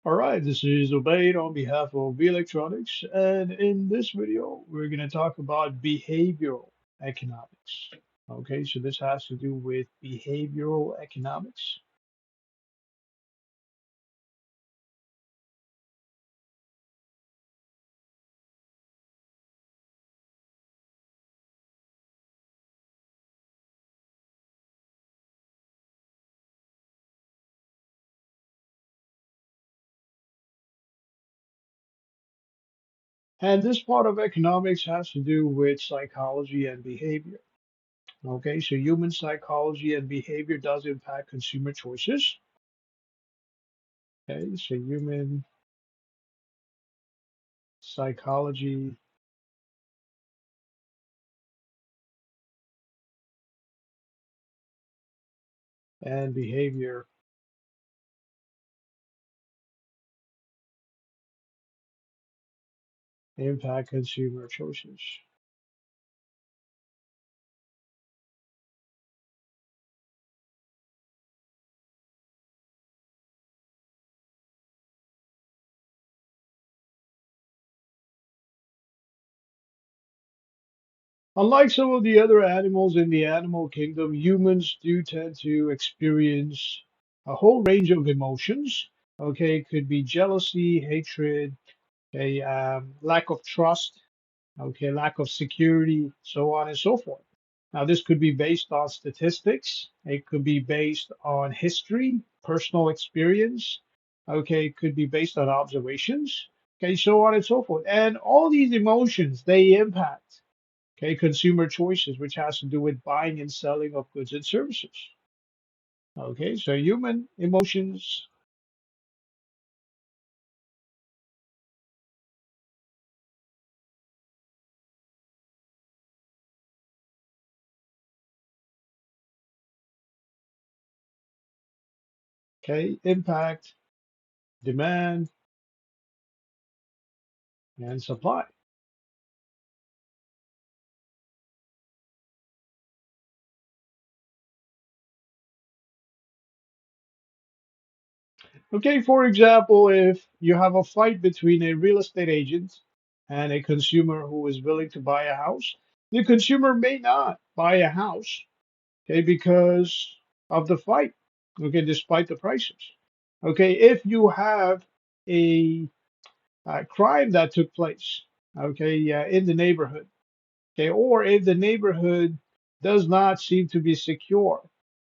All right, this is Obaid on behalf of Electronics, and in this video, we're going to talk about behavioral economics. Okay, so this has to do with behavioral economics. And this part of economics has to do with psychology and behavior. Okay, so human psychology and behavior does impact consumer choices. Okay, so human psychology and behavior impact consumer choices. Unlike some of the other animals in the animal kingdom, humans do tend to experience a whole range of emotions. Okay, it could be jealousy, hatred, a lack of trust, okay, lack of security, so on and so forth. Now, this could be based on statistics. It could be based on history, personal experience. Okay, it could be based on observations. Okay, so on and so forth. And all these emotions, they impact. Okay, consumer choices, which has to do with buying and selling of goods and services. Okay, so human emotions, okay, impact demand and supply. Okay, for example, if you have a fight between a real estate agent and a consumer who is willing to buy a house, the consumer may not buy a house, okay, because of the fight, okay, despite the prices. Okay, if you have a crime that took place, okay, in the neighborhood, okay, or if the neighborhood does not seem to be secure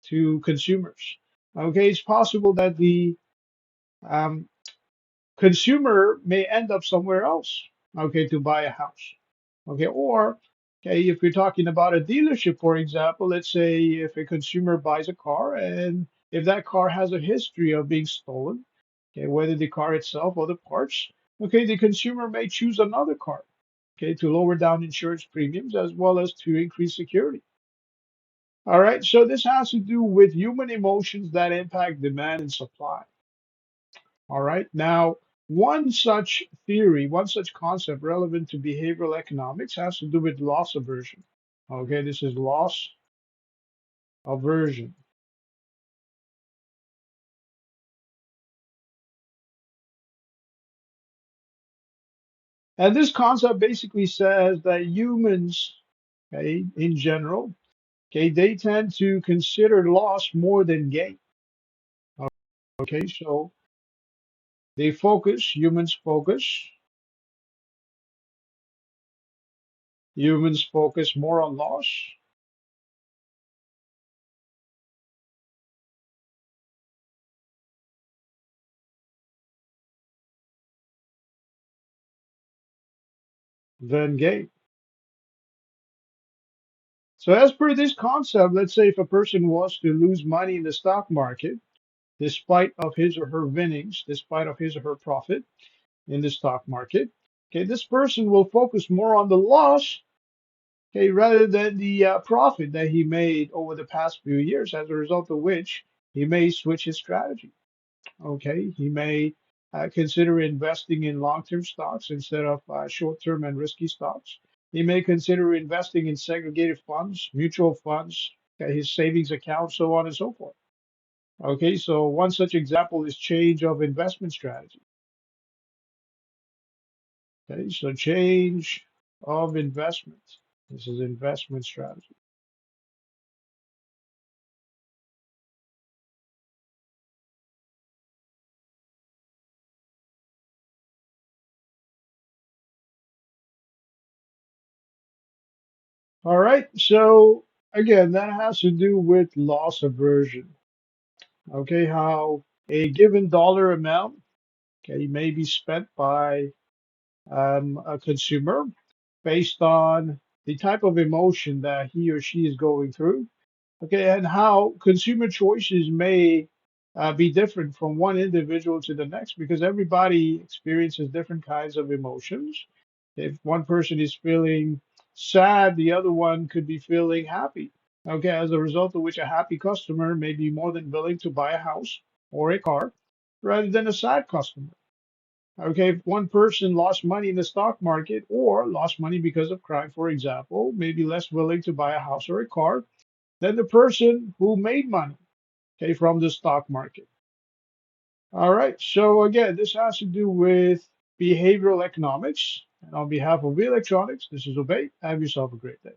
to consumers, okay, it's possible that the um, consumer may end up somewhere else, okay, to buy a house, okay, or okay, if we're talking about a dealership, for example, let's say if a consumer buys a car and if that car has a history of being stolen, okay, whether the car itself or the parts, okay, the consumer may choose another car, okay, to lower down insurance premiums as well as to increase security. All right, so this has to do with human emotions that impact demand and supply. All right. Now, one such theory, one such concept relevant to behavioral economics has to do with loss aversion. Okay, this is loss aversion. And this concept basically says that humans, okay, in general, okay, they tend to consider loss more than gain. Okay, so they focus, humans focus more on loss than gain. So as per this concept, let's say if a person was to lose money in the stock market, despite of his or her winnings, despite of his or her profit in the stock market, okay, this person will focus more on the loss, okay, rather than the profit that he made over the past few years, as a result of which he may switch his strategy. Okay, he may consider investing in long-term stocks instead of short-term and risky stocks. He may consider investing in segregated funds, mutual funds, okay, his savings account, so on and so forth. Okay, so one such example is change of investment strategy. Okay, so change of investment. This is investment strategy. All right, so again, that has to do with loss aversion. Okay, how a given dollar amount, okay, may be spent by a consumer based on the type of emotion that he or she is going through. Okay, and how consumer choices may be different from one individual to the next because everybody experiences different kinds of emotions. If one person is feeling sad, the other one could be feeling happy. Okay, as a result of which a happy customer may be more than willing to buy a house or a car rather than a sad customer. Okay, if one person lost money in the stock market or lost money because of crime, for example, may be less willing to buy a house or a car than the person who made money, okay, from the stock market. All right, so again, this has to do with behavioral economics. And on behalf of We Electronics, this is Obey. Have yourself a great day.